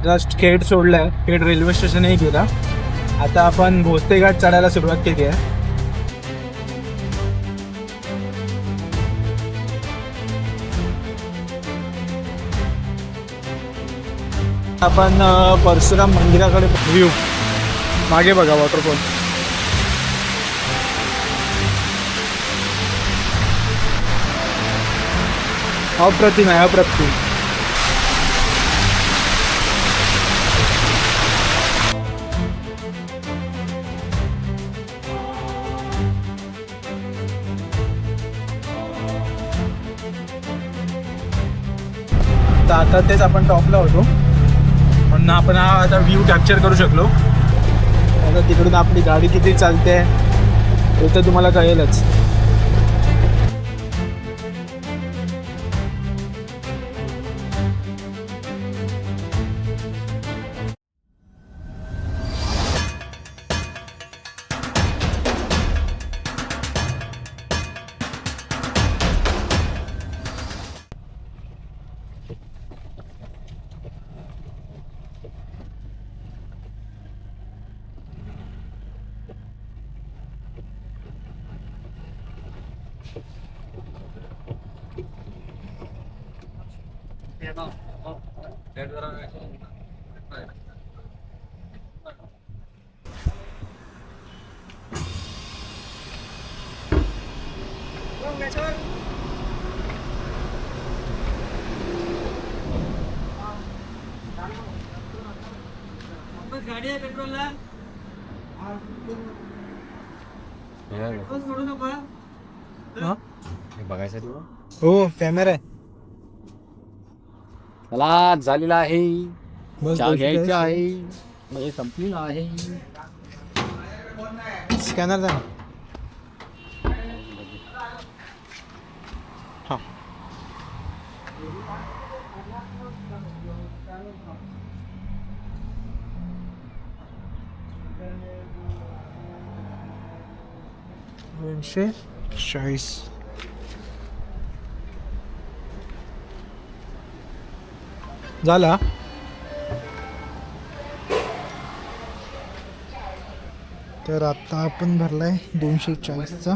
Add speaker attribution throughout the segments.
Speaker 1: Just Khed सोडलं, Khed railway स्टेशनही गेला. आता आपण भोसले घाट चढायला सुरुवात केली आहे. आपण परशुराम मंदिराकडे व्ह्यू मागे बघा, वॉटरफॉल. अप्रतिम आहे, अप्रतिम. तर आता तेच आपण टॉपला होतो म्हणून आपण हा आता व्ह्यू कॅप्चर करू शकलो. आता तिकडून आपली गाडी किती चालते ते तर तुम्हाला कळेलच. गाडी आहे पेट्रोलला
Speaker 2: बघायसाठी
Speaker 1: हो, कॅमेरा आहे.
Speaker 2: मला झालेला आहे,
Speaker 1: बस
Speaker 2: चहा घ्यायचा आहे, म्हणजे संपलेला आहे.
Speaker 1: स्कॅनर द्या. हां, $240. झाला. तर आता आपण भरलाय 240चा.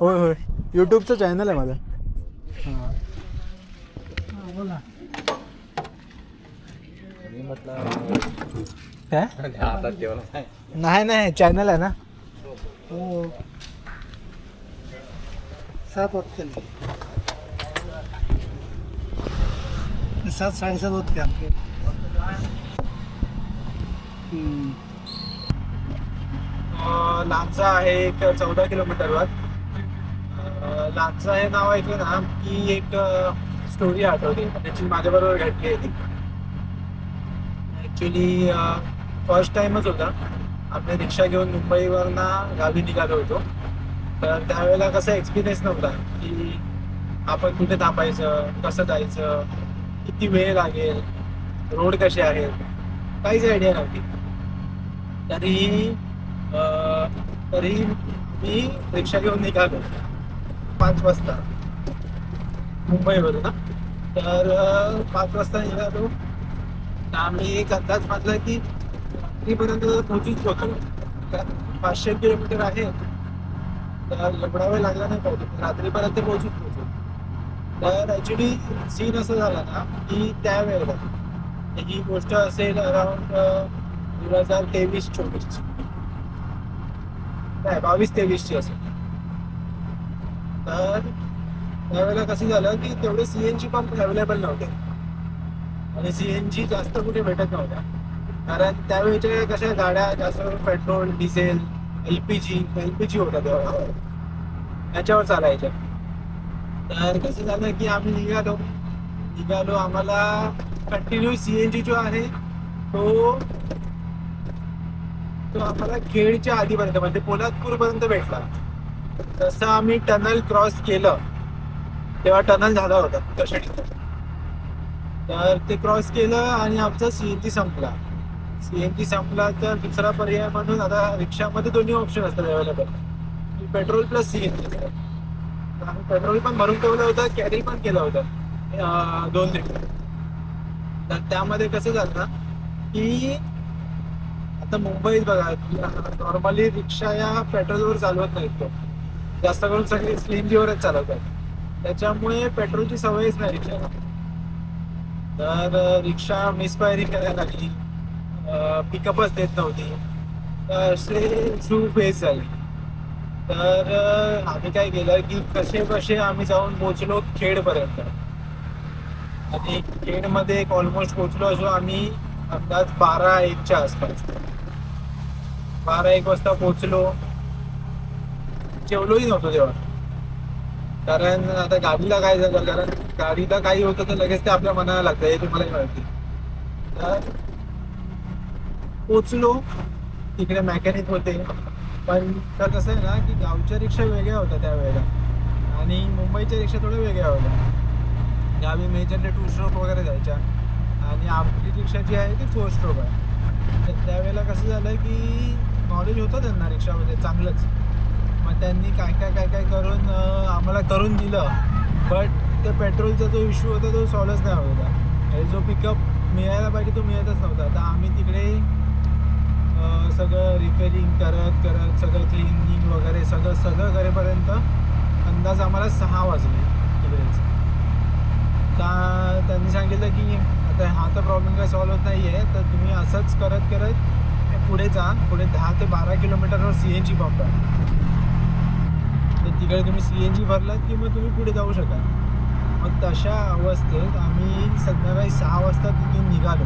Speaker 1: होय होय, यूट्यूबचं चॅनल आहे माझं. हां, बोला काय. नाही नाही, चॅनल आहे ना. हो, 7 वाजता 7 साडेसात होते आपले. लांजा आहे एक 14 किलोमीटरवर. लांजा हे नाव ऐकलं ना की एक स्टोरी आठवली, त्याची माझ्याबरोबर घडली आहे. ॲक्च्युली फर्स्ट टाईमच होता. आम्ही रिक्षा घेऊन मुंबईवरनं गावी निघालो होतो. तर त्यावेळेला कसा एक्सपिरियन्स नव्हता की आपण कुठे थांबायचं, कसं जायचं, किती वेळ लागेल, रोड कसे आहेत, काहीच आयडिया नव्हती. तरी मी रिक्षा घेऊन निघालो 5 वाजता मुंबईवरून ना. तर 5 वाजता निघालो तर आम्ही एक अंदाज बांधला की रात्रीपर्यंत पोहोचलो. 500 किलोमीटर आहे, तर एवढा वेळ लागला नाही पाहिजे, रात्रीपर्यंत पोहोचलो. तर ॲक्च्युली सीन असं झाला ना की त्यावेळेला ही गोष्ट असेल अराउंड 2023-24 नाही 22-23ची असेल. तर त्यावेळेला कसं झालं की तेवढे CNG पंप अवेलेबल नव्हते आणि CNG जास्त कुठे भेटत नव्हत्या. कारण त्यावेळेच्या कशा गाड्या जास्त पेट्रोल, डिझेल, LPG होता तेव्हा, त्याच्यावर चालायच्या. तर कसं झालं की आम्ही निघालो आम्हाला कंटिन्यू CNG जो आहे तो आम्हाला खेडच्या आधीपर्यंत म्हणजे पोलादपूरपर्यंत भेटला. जसं आम्ही टनल क्रॉस केलं तेव्हा टनल झाला होता कशाने. तर ते क्रॉस केलं आणि आमचा CNG संपला. तर दुसरा पर्याय म्हणून आता रिक्षामध्ये दोन्ही ऑप्शन असतात अवेलेबल, पेट्रोल प्लस CNG. आम्ही पेट्रोल पण भरून ठेवलं होतं, कॅरी पण केलं होतं. 2 लिटर. तर त्यामध्ये कसं झालं ना की आता मुंबईत बघा नॉर्मली रिक्षा या पेट्रोलवर चालवत नाहीत तो जास्त करून सगळे सीएनजीवरच चालवतात. त्याच्यामुळे पेट्रोलची सवयच नाही रिक्षाला. तर रिक्षा मिसफायरिंग करायला लागली, पिकअपच देत नव्हती. तर असे इश्यू फेस झाले. तर आम्ही काय केलं की कसे कसे आम्ही जाऊन पोचलो खेडपर्यंत. आणि खेडमध्ये ऑलमोस्ट पोचलो असो आम्ही अंदाज 12-1च्या आसपास. 12-1 वाजता पोचलो. जेवलोही नव्हतो तेव्हा, कारण आता गाडीला काय झालं, कारण गाडीला काही होतं तर लगेच ते आपल्या मनाला लागतं, हे तुम्हालाही माहिती. तर पोचलो तिकडे मॅकॅनिक होते. पण तर कसं आहे ना की गावच्या रिक्षा वेगळ्या होत्या त्यावेळेला आणि मुंबईच्या रिक्षा थोड्या वेगळ्या होत्या. गावी मेजरली 2 स्ट्रोक वगैरे जायच्या आणि आपली रिक्षा जी आहे ती 4 स्ट्रोक आहे. तर त्यावेळेला कसं झालं की नॉलेज होतं त्यांना रिक्षामध्ये चांगलंच. मग त्यांनी काय काय काय काय करून आम्हाला करून दिलं. बट ते पेट्रोलचा जो इश्यू होता तो सॉल्वच नाही होत होता. हे जो पिकअप मिळायला पाहिजे तो मिळतच नव्हता. तर आम्ही तिकडे सगळं रिपेरिंग करत करत सगळं क्लिनिंग वगैरे सगळं करेपर्यंत अंदाज आम्हाला 6 वाजले तिकडेच. त्यांनी सांगितलं की आता हा तर प्रॉब्लेम काय सॉल्व होत नाही आहे, तर तुम्ही असंच करत करत पुढे जा. पुढे 10 ते 12 किलोमीटरवर CNG पंप आहे. तर तिकडे तुम्ही CNG भरलात की मग तुम्ही पुढे जाऊ शकाल. मग तशा अवस्थेत आम्ही संध्याकाळी 6 वाजता तिथून निघालो.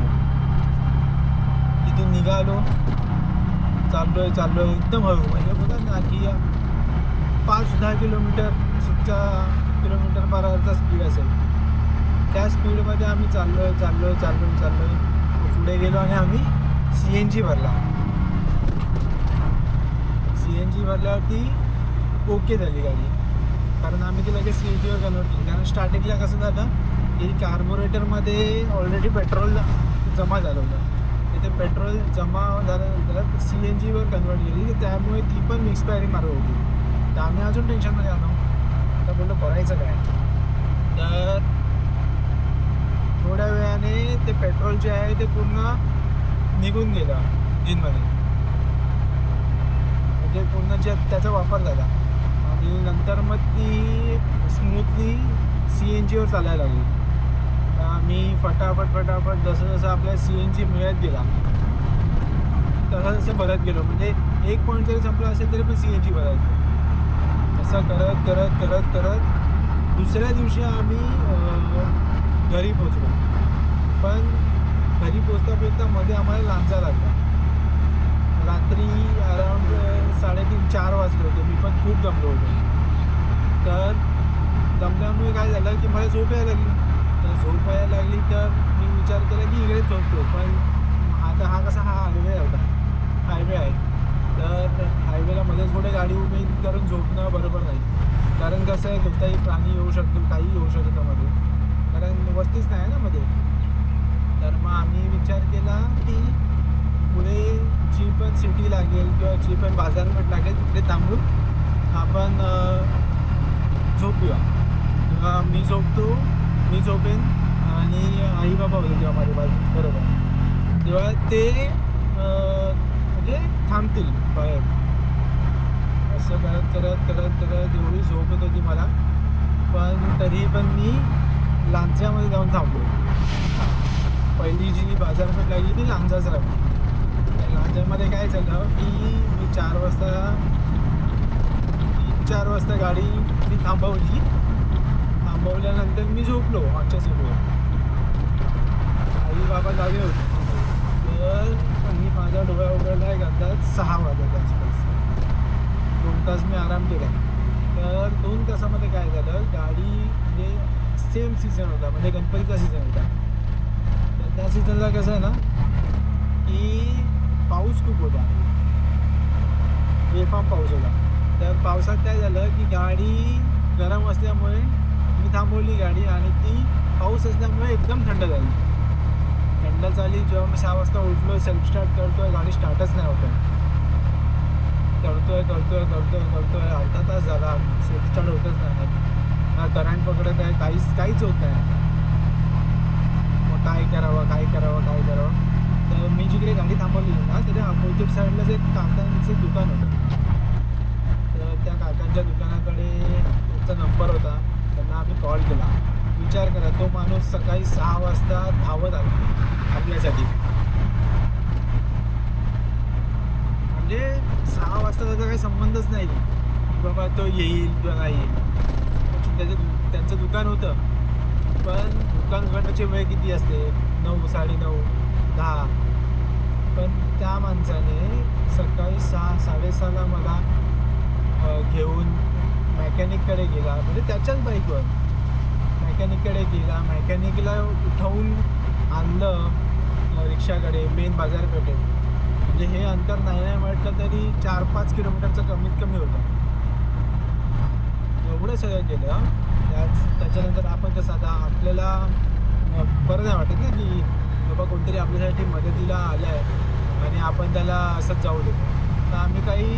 Speaker 1: चाललोय एकदम हळू, म्हणजे बघा ना की 5-10 किलोमीटर पर आवरचा स्पीड असेल. त्या स्पीडमध्ये आम्ही चाललोय. पुढे गेलो आणि आम्ही CNG भरला. CNG भरल्यावरती ओके झाली गाडी, कारण आम्ही ती लगेच CNGवर कन्वर्ट केली. कारण स्टार्टिंगला कसं झालं की कार्बोरेटरमध्ये ऑलरेडी पेट्रोल जमा झालं होतं. ते पेट्रोल जमा झाल्यानंतर CNGवर कन्वर्ट केली, तर त्यामुळे ती पण मिक्सफायरिंग मारत होती. तर आम्ही अजून टेन्शनमध्ये आलो. आता बोललो करायचं काय. तर थोड्या वेळाने ते पेट्रोल जे आहे ते पूर्ण निघून गेलं इंजिनमध्ये, म्हणजे पूर्ण जे त्याचा वापर झाला. आणि नंतर मग ती स्मूथली CNGवर चालायला लागली. तर आम्ही फटाफट जसं आपल्याला CNG मिळत गेला तसं भरत गेलो. म्हणजे एक पॉईंट जरी संपला असेल तरी पण CNG भरायचं. असं करत दुसऱ्या दिवशी आम्ही घरी पोचलो. पण घरी पोचता मध्ये आम्हाला लांजा लागला. रात्री अराउंड 3:30-4 वाजले होते. मी पण खूप दमलो होतो. तर दमल्यामुळे काय झालं की मला झोप यायला लागली. तर मी विचार केला की इकडे झोपतो. पण आता हा हायवे आहे. तर हायवेला मध्येच कुठे गाडी उभी करून झोपणं बरोबर नाही. कारण कसं आहे कोणताही प्राणी येऊ शकतो, काही येऊ शकतं मध्ये, कारण वस्तीच नाही ना मध्ये. तर मग आम्ही विचार केला की पुढे जी पण सिटी लागेल किंवा जी पण बाजारपेठ लागेल तिथे थांबून आपण झोपूया. किंवा मी झोपेन आणि आई बाबा होते तेव्हा माझ्या बाजू बरोबर. तेव्हा ते म्हणजे थांबतील बाहेर. असं करत एवढी झोप येत होती मला. पण तरी पण मी लांजामध्ये जाऊन थांबलो. पहिली जी बाजारपेठ लागली ती लांजाच लागली. लांजामध्ये काय झालं की मी 4 वाजता गाडी मी थांबवल्यानंतर मी झोपलो आमच्या सीटवर. आई बाबा जागे होते. तर मी माझ्या डोळ्या उघडला एक अंदाज 6 वाजता आसपास. 2 तास मी आराम केला. तर 2 तासामध्ये काय झालं, गाडी म्हणजे सेम सीझन होता, म्हणजे गणपतीचा सीझन होता. तर त्या सीझनला कसं आहे ना की पाऊस खूप होता, बेफाम पाऊस होता. तर पावसात काय झालं की गाडी गरम असल्यामुळे मी थांबवली गाडी आणि ती पाऊस असल्यामुळे एकदम थंड झाली. जेव्हा मी 6 वाजता उठलो, सेल्फ स्टार्ट करतोय, गाडी स्टार्टच नाही होत आहे. करतोय अर्धा तास झाला, सेल्फ स्टार्ट होतच नाही. करंट पकडत आहे, काहीच होत नाही. काय करावं तर मी जिकडे गाडी थांबवलेली ना त्याच्या अपोजिट साईडलाच एक काकांचं दुकान होतं. तर त्या काकांच्या दुकानाकडे त्यांचा नंबर होता. त्यांना आम्ही कॉल केला. विचार करा, तो माणूस सकाळी 6 वाजता धावत आला आपल्यासाठी. म्हणजे 6 वाजता त्याचा काही संबंधच नाही की बाबा तो येईल किंवा नाही येईल. त्यांचं दुकान होतं, पण दुकान उघडण्याची वेळ किती असते? 9, 9:30, 10. पण त्या माणसाने सकाळी 6, 6:30ला मला घेऊन मेकॅनिककडे गेला. म्हणजे त्याच्याच बाईकवर मेकॅनिककडे गेला. मेकॅनिकला उठवून आणलं रिक्षाकडे मेन बाजारपेठेत. म्हणजे हे अंतर नाही म्हटलं तरी 4-5 किलोमीटरचं कमीत कमी होतं. एवढं सगळं केलं. त्याच्यानंतर आपण कसं आता आपल्याला बरं नाही वाटत ना की बाबा कोणतरी आपल्यासाठी मदतीला आलं आहे आणि आपण त्याला असंच जाऊ देतो. तर आम्ही काही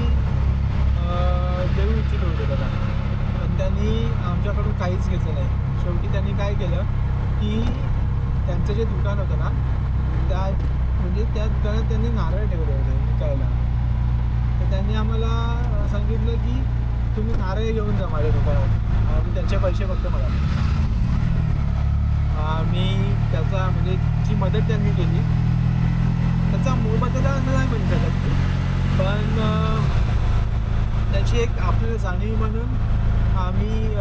Speaker 1: देऊ इच्छित होतो त्याला, पण त्यांनी आमच्याकडून काहीच घेतलं नाही. शेवटी त्यांनी काय केलं की त्यांचं जे दुकान होतं ना त्या दुकानात त्यांनी नारळ ठेवले होते विकायला. तर त्यांनी आम्हाला सांगितलं की तुम्ही नारळ घेऊन जा माझ्या दुकानात आणि त्याचे पैसे फक्त मला. मी त्याचा म्हणजे जी मदत त्यांनी केली त्याचा मोबदला नाही म्हणू शकत, पण त्याची एक आपल्याला जाणीव म्हणून आम्ही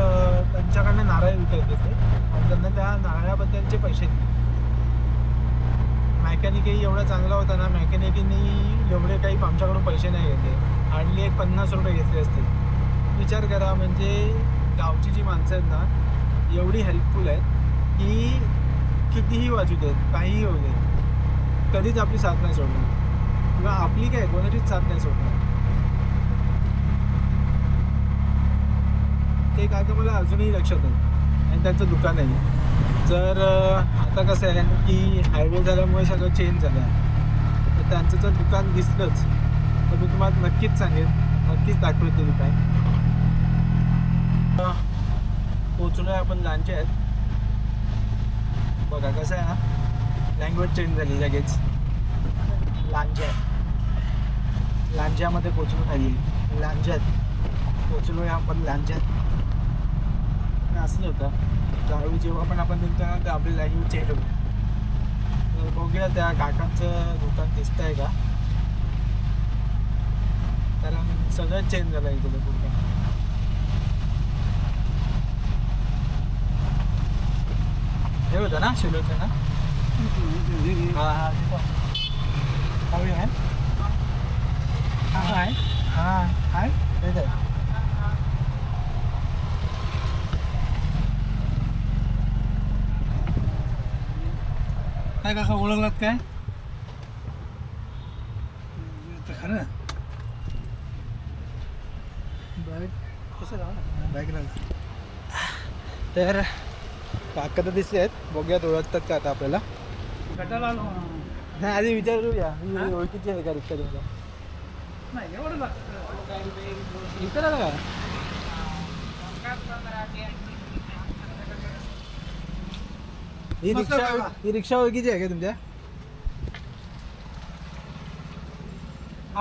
Speaker 1: त्यांच्याकडनं नारळ विकत घेतले आणि त्यांना त्या नारळाबद्दलचे पैसे दिले. मेकॅनिकही एवढा चांगला होता ना, मेकॅनिकनी एवढे काही आमच्याकडून पैसे नाही घेतले. आणली एक 50 रुपये घेतले असते. विचार करा, म्हणजे गावची जी माणसं आहेत ना एवढी हेल्पफुल आहेत की कितीही वाजू देत, काहीही होऊ देत, कधीच आपली साथ नाही सोडणार किंवा आपली काय कोणाचीच साथ नाही सोडणार. ते काका मला अजूनही लक्षात आहे आणि त्यांचं दुकान आहे. जर आता कसं आहे की हायवे झाल्यामुळे सगळं चेंज झालं आहे, तर त्यांचं जर दुकान दिसलंच तर मी तुम्हाला नक्कीच सांगेन, नक्कीच दाखवेन ते दुकान. पोचलो आहे आपण लांजा. बघा कसं आहे ना, लँग्वेज चेंज झाली लगेच. लांजामध्ये पोचलो नाही, लांजात पोचलो आहे आपण. लांजात असलं होतं त्यावेळी जेव्हा पण आपण निघतो ना तर आपली लँग्वेज चेंज होते. तर बघूया त्या काकांचं दुकान दिसतं आहे का, कारण सगळं चेंज झालं आहे इकडे पूर्ण. हे होतं ना शिलोचं ना. हां आहे काय काका ओळखलात काय? खरं बॅग कसं बॅग तर काका तर दिसले आहेत. बघूयात ओळखतात का आता आपल्याला. नाही आधी विचारूया ओळखीची आहे का रिक्षा तुम्हाला? विचारायला का? ही रिक्षा ओळखीची आहे का तुमच्या?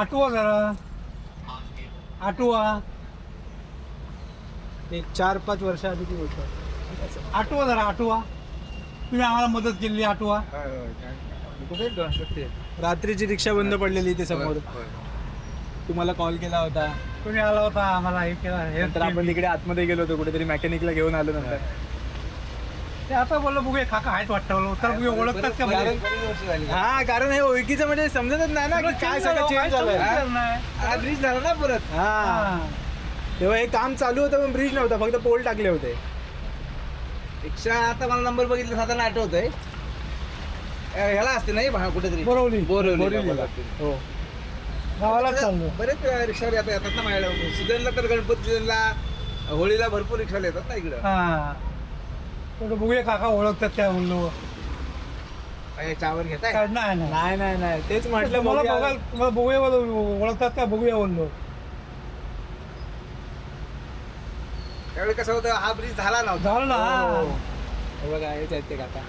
Speaker 3: आठवा जरा आठवा
Speaker 1: एक 4-5 वर्षाआधीची गोष्ट.
Speaker 3: आठवा जरा आठवा. तुम्ही आम्हाला मदत केली आठवा.
Speaker 1: रात्रीची रिक्षा बंद पडलेली ते समोर. तुम्हाला कॉल केला होता,
Speaker 3: तुम्ही आला होता आम्हाला हे केला.
Speaker 1: नंतर आपण तिकडे आतमध्ये गेलो होतो कुठेतरी मेकॅनिकला घेऊन आलो नंतर.
Speaker 3: ते आता बोललो बघूया काका आहेत वाटतं. तर बघूया ओळखतात का म्हणजे?
Speaker 1: हा, कारण हे ओळखीचं म्हणजे समजतच नाही ना की काय सगळं चेंज झालंय.
Speaker 3: ब्रिज झाला ना परत.
Speaker 1: हा, तेव्हा हे काम चालू होतं पण ब्रिज नव्हता, फक्त पोल टाकले होते.
Speaker 4: रिक्षा आता मला नंबर बघितला साधारण आठवतोय. ह्याला असते नाही कुठेतरी
Speaker 3: बोरवली
Speaker 4: बोरवलीला.
Speaker 1: हो,
Speaker 3: गावाला चाललो.
Speaker 4: बरेच रिक्षावर येतात ना माझ्याकडे. सीझनला तर गणपती सीझनला होळीला भरपूर रिक्षाला येतात ना इकडं.
Speaker 3: हा, बघूया काका ओळखतात काय म्हणलो.
Speaker 4: चहावर घेताय
Speaker 3: काय नाही नाही
Speaker 1: नाही नाही नाही तेच म्हटलं.
Speaker 3: मला
Speaker 1: बघूया.
Speaker 3: बघायला मला बघूया ओळखतात का बघूया बोललो.
Speaker 4: त्यावेळी कसं होतं, हा ब्रिज झाला नव्हता.
Speaker 3: झालं ना.
Speaker 1: हो. हे बघा हेच आहेत ते काका.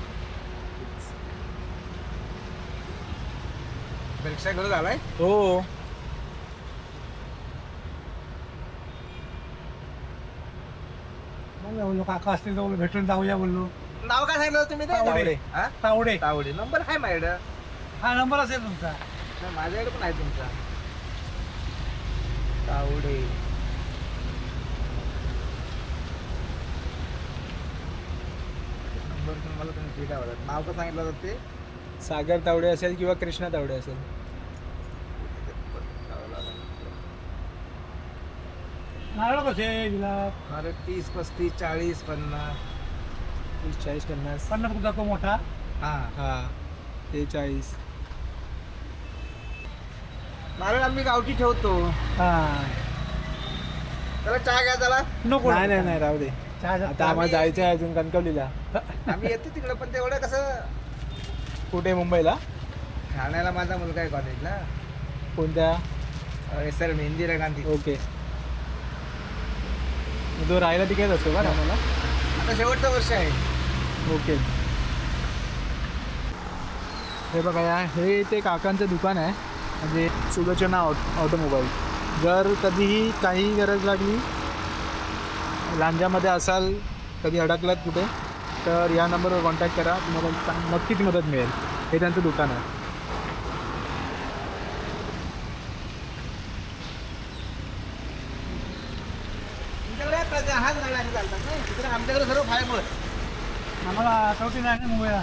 Speaker 4: परीक्षा करून झालाय
Speaker 1: हो.
Speaker 3: बोललो काका असतील तर बोललो भेटून जाऊया बोललो.
Speaker 4: नाव काय सांगितलं होतं तुम्ही ते?
Speaker 3: तावडे.
Speaker 4: हा?
Speaker 3: तावडे
Speaker 4: तावडे नंबर आहे माझ्याकडं.
Speaker 3: हा नंबर असेल तुमचा.
Speaker 4: नाही, माझ्याकडे पण आहे तुमचा. तावडे नंबर तुम्हाला तुम्ही ठीक आहे. नाव का सांगितलं होतं ते?
Speaker 1: सागर तावडे असेल किंवा कृष्णा तावडे असेल.
Speaker 3: नारळ कसे गुलाब?
Speaker 4: अरे 30 35 40 50.
Speaker 1: 40 50.
Speaker 3: 50 कुठचा तो मोठा.
Speaker 4: हा
Speaker 1: हा ते 40.
Speaker 4: नारळ आम्ही गावठी ठेवतो.
Speaker 3: हा
Speaker 4: त्याला चहा घ्या त्याला.
Speaker 3: नको
Speaker 1: नाही नाही नाही राहू दे.
Speaker 3: चहा
Speaker 1: आता आम्हाला जायचं आहे अजून कणकवलीला.
Speaker 4: आम्ही येतो तिकडं पण तेवढं कसं
Speaker 1: कुठे मुंबईला?
Speaker 4: ठाण्याला माझा मुलगा आहे कॉलेजला.
Speaker 1: कोणत्या?
Speaker 4: सर इंदिरा गांधी.
Speaker 1: ओके. तो राहायला तिकडेच असतो का आम्हाला?
Speaker 4: आता शेवटचं वर्ष आहे.
Speaker 1: ओके. हे बघा या हे ते काकांचं दुकान आहे म्हणजे सुलोचना ऑटोमोबाईल. जर कधीही काही गरज लागली लांजामध्ये असाल कधी अडकलात कुठे तर या नंबरवर कॉन्टॅक्ट करा तुम्हाला नक्कीच मदत मिळेल. हे त्यांचं दुकान आहे.
Speaker 4: तुमच्याकडे हाच गाड्या चालतात नाही तिकडे आमच्याकडे सर्व फायबर.
Speaker 3: आम्हाला आठवती नाही ना मुंबईला.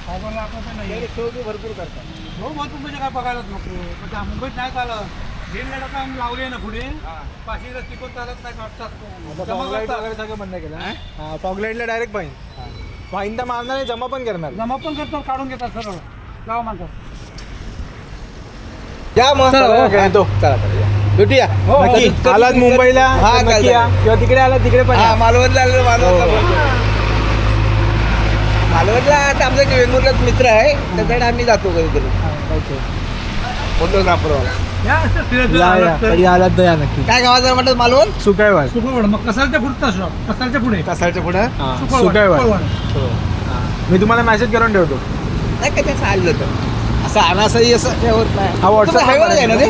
Speaker 3: सायबरला आठवत नाही.
Speaker 4: शोधी भरपूर करतात.
Speaker 3: हो भरपूर म्हणजे काय बघायलाच नको. पण त्या मुंबईत नाही चालत. रेल गाड्या आम्ही लावली आहे ना पुढे. पाचशे रस्ते पण चालत नाही काढतात. जमा
Speaker 1: फॉगलाईट
Speaker 3: करतात.
Speaker 1: वगैरे सगळं बंद केलं. हां फॉगलाईटला डायरेक्ट फाईन. फाईन तर मारणार नाही जमा पण करणार.
Speaker 3: जमा पण करतात काढून घेतात सरळ. गाव मानतात.
Speaker 4: या मग
Speaker 1: येतो.
Speaker 4: चला भेटूया.
Speaker 1: नक्की आलात मुंबईला
Speaker 4: हा,
Speaker 1: तर नक्की
Speaker 4: चालतंय.
Speaker 1: या किंवा तिकडे आलात तिकडे पण
Speaker 4: हा
Speaker 1: या.
Speaker 4: मालवणला आलेलो मालवणला आता आमचा एक वेंगुर्ल्यात मित्र आहे त्याच्याकडे आम्ही जातो कधीतरी.
Speaker 1: ओके.
Speaker 4: फोटोग्राफरवाला.
Speaker 1: या कधी आलात तर या नक्की.
Speaker 4: काय गावाचं म्हटलं मालवण?
Speaker 1: सुकायवाड.
Speaker 3: सुखवड मग कसालच्या पुढचा शॉप. कसालच्या पुढे.
Speaker 4: कसाळच्या पुढं.
Speaker 1: सुकायवाड. मी तुम्हाला मेसेज करून ठेवतो.
Speaker 4: नाही काय त्याचं आलं होतं असं अनासही असं हे होत नाही.
Speaker 1: हा WhatsApp
Speaker 4: हायवर आहे ना ते?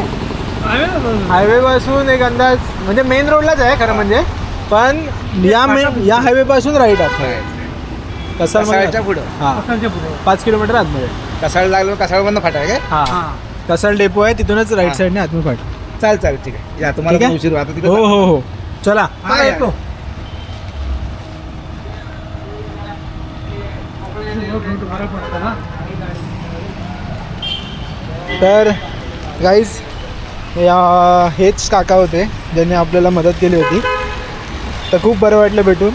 Speaker 1: हायवे पासून एक अंदाज म्हणजे मेन रोडलाच आहे खरं म्हणजे पण या हायवे पासून राईट आहे.
Speaker 4: कसाळच्या पुढं.
Speaker 1: हा
Speaker 3: कसालच्या पुढे.
Speaker 1: 5 किलोमीटर आतमध्ये.
Speaker 4: कसाळ लागलं कसाळमधनं फाटा आहे काय?
Speaker 1: हा कसाल डेपो आहे तिथूनच राईट साईडने आतमध्ये फाट.
Speaker 4: चालेल ठीक आहे. या तुम्हाला
Speaker 1: ठीक आहे?
Speaker 4: पण उशीर आता तिकडे
Speaker 1: हो हो हो चला.
Speaker 3: चला येतो. बरं पडतं ना.
Speaker 1: तर गाईज हेच काका होते ज्यांनी आपल्याला मदत केली होती. तर खूप बरं वाटलं भेटून.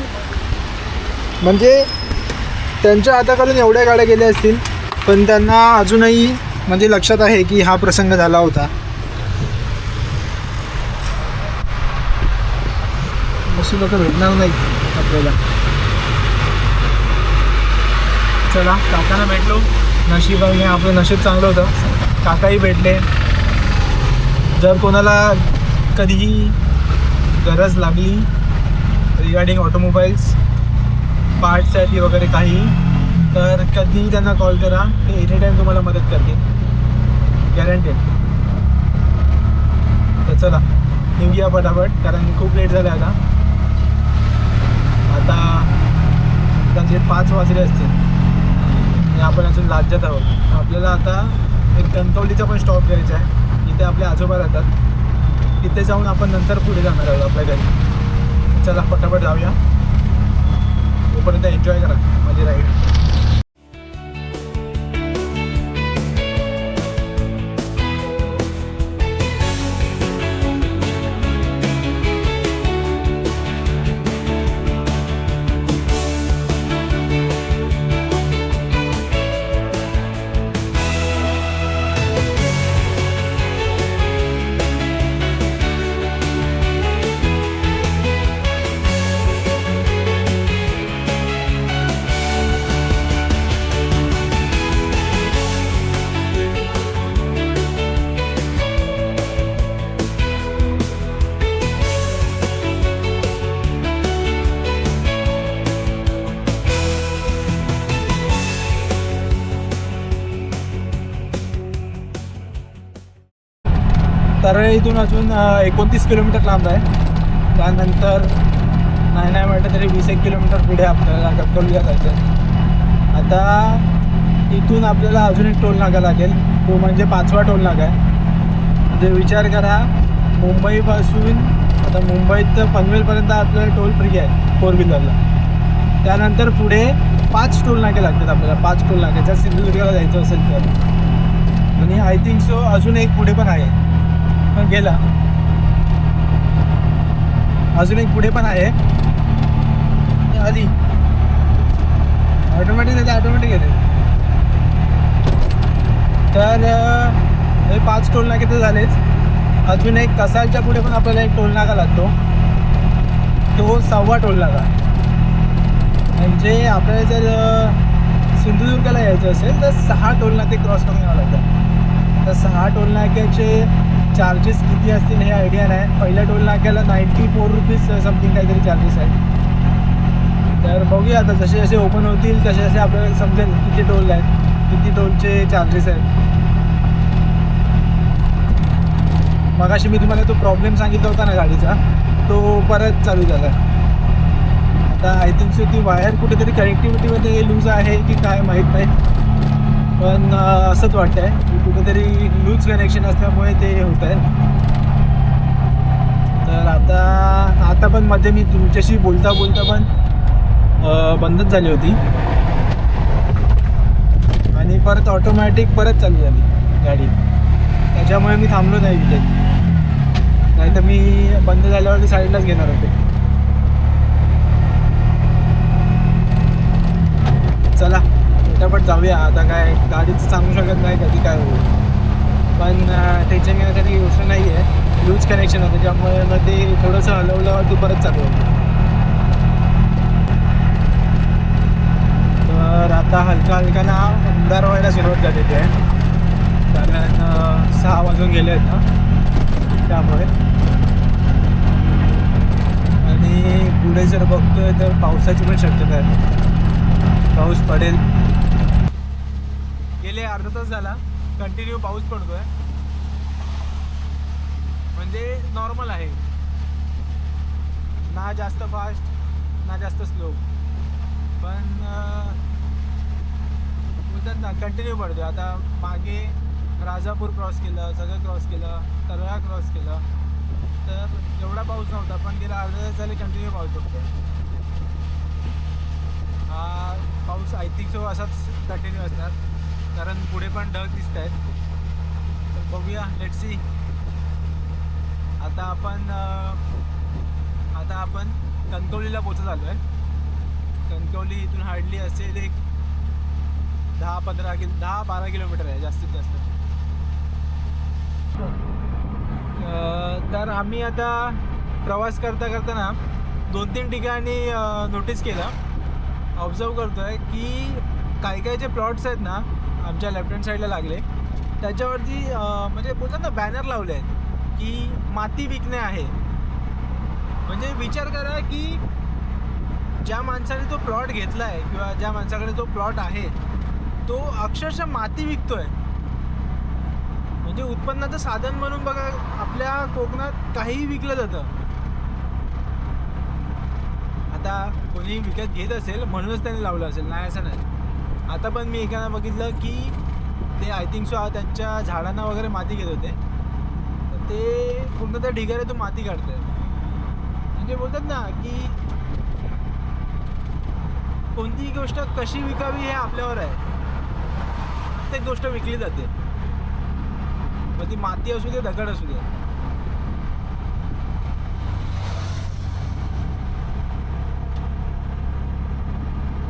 Speaker 1: म्हणजे त्यांच्या हाताखालून एवढ्या गाड्या गेल्या असतील पण त्यांना अजूनही म्हणजे लक्षात आहे की हा प्रसंग झाला होता. अशी लोक भेटणार नाही आपल्याला. चला काकांना भेटलो. नशिबाने आपलं नशीब चांगलं होतं. काकाही भेटले. जर कोणाला कधीही गरज लागली रिगार्डिंग ऑटोमोबाईल्स पार्ट्ससाठी वगैरे काही तर कधीही त्यांना कॉल करा. ते एनी टाईम तुम्हाला मदत करतील गॅरंटेड. तर चला निघूया पटापट कारण खूप लेट झालं आहे आता त्यांचे 5 वाजले असतील आणि आपण अजून लाजत आहोत. आपल्याला आता एक कणकवलीचा पण स्टॉप घ्यायचा आहे. इथे आपले आजोबा राहतात. तिथे जाऊन आपण नंतर पुढे जाणार आहोत आपल्या घरी. चला पटापट जाऊया. तोपर्यंत एन्जॉय करा माझी राईड. तरळे इथून अजून 29 किलोमीटर लांब आहे. त्यानंतर नाही म्हटलं तरी 20 किलोमीटर पुढे आपल्याला कणकवलीला जायचं आहे. आता इथून आपल्याला अजून एक टोल नाका लागेल, तो म्हणजे 5वा टोल नाका आहे. म्हणजे विचार करा, मुंबईपासून आता मुंबईत पनवेलपर्यंत आपल्याला टोल फ्री आहे 4 व्हीलरला. त्यानंतर पुढे 5 टोल नाके लागतात आपल्याला, 5 टोल नाके जर सिंधुदुर्गाला जायचं असेल तर. आणि आय थिंक सो अजून एक पुढे पण आहे, पण गेला. अजून एक पुढे पण आहे, आली ऑटोमॅटिक येते. तर हे 5 टोल नाके तर झालेच. अजून एक कसालच्या पुढे पण आपल्याला एक टोल नाका लागतो, तो 6वा टोल नाका. म्हणजे आपल्याला जर सिंधुदुर्गाला यायचं असेल तर 6 टोल नाके क्रॉस करून यावं लागतं. तर 6 टोल नाक्याचे चार्जेस किती असतील हे आयडिया नाही. पहिल्या टोल नाक्याला 94 रुपीज समथिंग काहीतरी चार्जेस आहेत. तर बघूया आता जसे जसे ओपन होतील तसे जसे आपल्याला समजेल किती टोल आहेत, किती टोलचे चार्जेस आहेत. मगाशी मी तुम्हाला तो प्रॉब्लेम सांगितला होता ना गाडीचा, तो परत चालू झाला. आता आय थिंक सो ती वायर कुठेतरी कनेक्टिव्हिटीमध्ये लूज आहे की काय माहीत नाही, पण असंच वाटतं आहे की कुठेतरी लूज कनेक्शन असल्यामुळे ते होत आहे. तर आता पण मध्ये मी तुमच्याशी बोलता पण बंदच झाली होती आणि परत ऑटोमॅटिक परत चालू झाली गाडी. त्याच्यामुळे मी थांबलो नाही तिथे, नाही तर मी बंद झाल्यावरती साईडलाच घेणार होते. चला पटापट जाऊया. आता काय गाडीचं सांगू शकत नाही कधी काय होईल, पण टेन्शन घेण्यासाठी गोष्ट नाही आहे. लूज कनेक्शन होतं त्यामुळे मग ते थोडंसं हलवलं तू परत चालू होतं. तर आता हलका ना अंधार व्हायला सुरुवात झालेली आहे, कारण 6 वाजून गेले आहेत ना, त्यामुळे. आणि पुढे जर बघतोय तर पावसाची पण शक्यता आहे, पाऊस पडेल. गेले अर्धा तास झाला कंटिन्यू पाऊस पडतोय, म्हणजे नॉर्मल आहे, ना जास्त फास्ट ना जास्त स्लो, पण बोलतात ना कंटिन्यू पडतोय. आता मागे राजापूर क्रॉस केलं, सगळं क्रॉस केलं, तरळा क्रॉस केलं, तर एवढा पाऊस नव्हता, पण गेला अर्धा तास झाले कंटिन्यू पाऊस पडतोय. हा पाऊस आय थिंक सो असाच कंटिन्यू असणार, कारण पुढे पण ढग दिसत आहेत. तर बघूया, लेट्स सी. आता आपण कणकवलीला पोहोचत आलो आहे. कणकवली इथून हार्डली असेल एक 10-12 किलोमीटर आहे जास्तीत जास्त. तर आम्ही आता प्रवास करता ना 2-3 ठिकाणी नोटीस केलं, ऑब्झर्व करतो आहे की काही जे प्लॉट्स आहेत ना आमच्या लेफ्ट हँड साईडला लागले, त्याच्यावरती म्हणजे बोलतात ना बॅनर लावले आहेत की माती विकणे आहे. म्हणजे विचार करा की ज्या माणसाने तो प्लॉट घेतला आहे किंवा ज्या माणसाकडे तो प्लॉट आहे तो अक्षरशः माती विकतोय. म्हणजे उत्पन्नाचं साधन म्हणून बघा, आपल्या कोकणात काहीही विकलं जातं. आता कोणी विकत घेत असेल म्हणूनच त्याने लावलं असेल, नाही असं नाही. आता पण मी एकानं बघितलं की ते आय थिंक सो त्यांच्या झाडांना वगैरे माती घेत होते, तर ते पूर्ण त्या ढिगाऱ्यातून माती काढतात. म्हणजे बोलतात ना की कोणतीही गोष्ट कशी विकावी हे आपल्यावर आहे. प्रत्येक गोष्ट विकली जाते, मग ती माती असू दे दगड असू दे.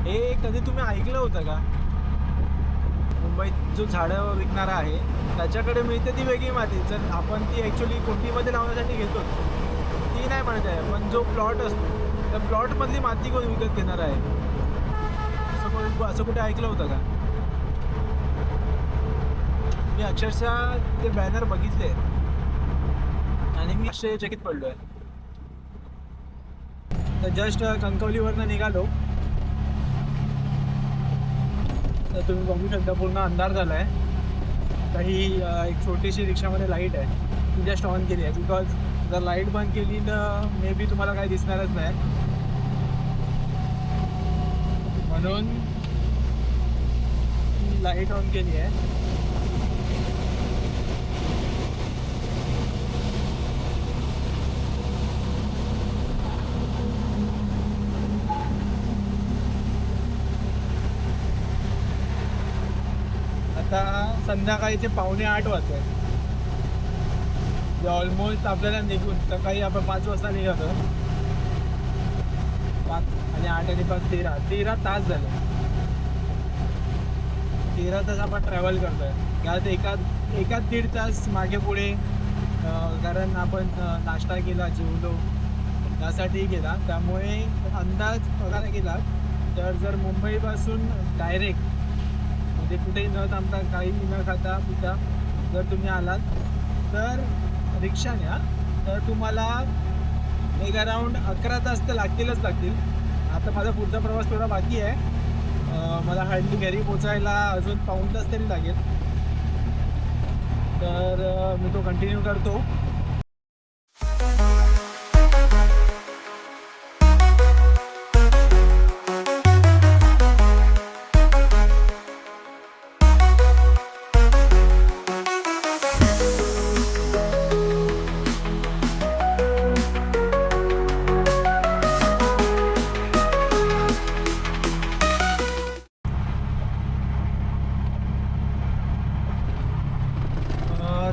Speaker 1: हे कधी तुम्ही ऐकलं होतं का? मुंबईत जो झाडं विकणारा आहे त्याच्याकडे मिळते ती वेगळी माती, जर आपण ती ॲक्च्युली कोंडीमध्ये लावण्यासाठी घेतो ती नाही म्हणत आहे, पण जो प्लॉट असतो त्या प्लॉटमधली माती कोण विकत घेणार आहे? असं कुठे ऐकलं होतं का? मी अक्षरशः ते बॅनर बघितले आणि मी आश्चर्यचकित पडलो आहे. तर जस्ट कणकवलीवरनं निघालो, तर तुम्ही बघू शकता पूर्ण अंधार झाला आहे. काही एक छोटीशी रिक्षामध्ये लाईट आहे, जस्ट ऑन केली आहे. बिकॉज जर लाईट बंद केली तर मे बी तुम्हाला काही दिसणारच नाही, म्हणून लाईट ऑन केली आहे. आता संध्याकाळीचे 7:45 वाजले. ऑलमोस्ट आपल्याला निघून सकाळी आपण 5 वाजता निघालो. 5 आणि 8 आणि 5 13 तास झाले. 13 तास आपण ट्रॅव्हल करतोय. यात एकाच दीड तास मागे पुढे कारण आपण नाश्ता केला, जेवलो, त्यासाठी गेला. त्यामुळे अंदाज बघायला गेला तर जर मुंबईपासून डायरेक्ट म्हणजे कुठेही न थांबता काही न खाता पिता जर तुम्ही आलात तर रिक्षाने तर तुम्हाला एक अराऊंड 11 तास तर लागतील. आता माझा पुढचा प्रवास थोडा बाकी आहे. मला हार्डली घरी पोचायला अजून 1 तास तरी लागेल. तर मी तो कंटिन्यू करतो.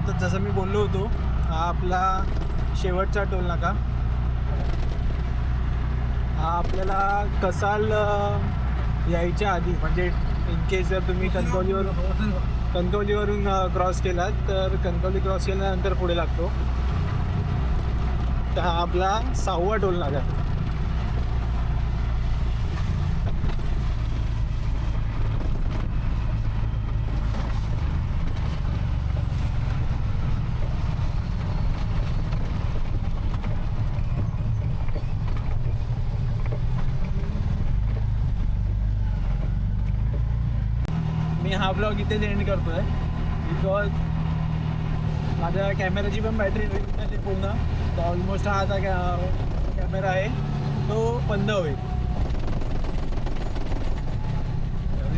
Speaker 1: तर जसं मी बोललो होतो, हा आपला शेवटचा टोल नाका. हा आपल्याला कसाल यायच्या आधी म्हणजे इन केस जर तुम्ही कणकवलीवरून क्रॉस केलात तर कणकवली क्रॉस केल्यानंतर पुढे लागतो. तर हा आपला 6वा टोल नाका. मी हा ब्लॉग इथेच एंड करतोय बिकॉज माझ्या कॅमेराची पण बॅटरी झाली पूर्ण. तर ऑलमोस्ट हा आता कॅमेरा आहे तो बंद होईल.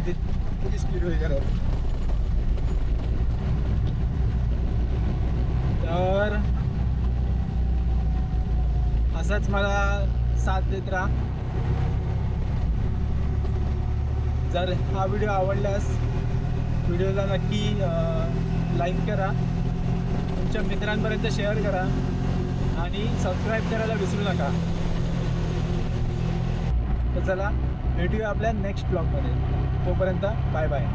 Speaker 1: किती स्पीड होईल करत. तर असाच मला साथ देत राहा. जर हा व्हिडिओ आवडल्यास व्हिडिओला नक्की लाईक करा, तुमच्या मित्रांपर्यंत शेअर करा आणि सबस्क्राईब करायला विसरू नका. तर चला भेटूया आपल्या नेक्स्ट ब्लॉगमध्ये. तोपर्यंत बाय बाय.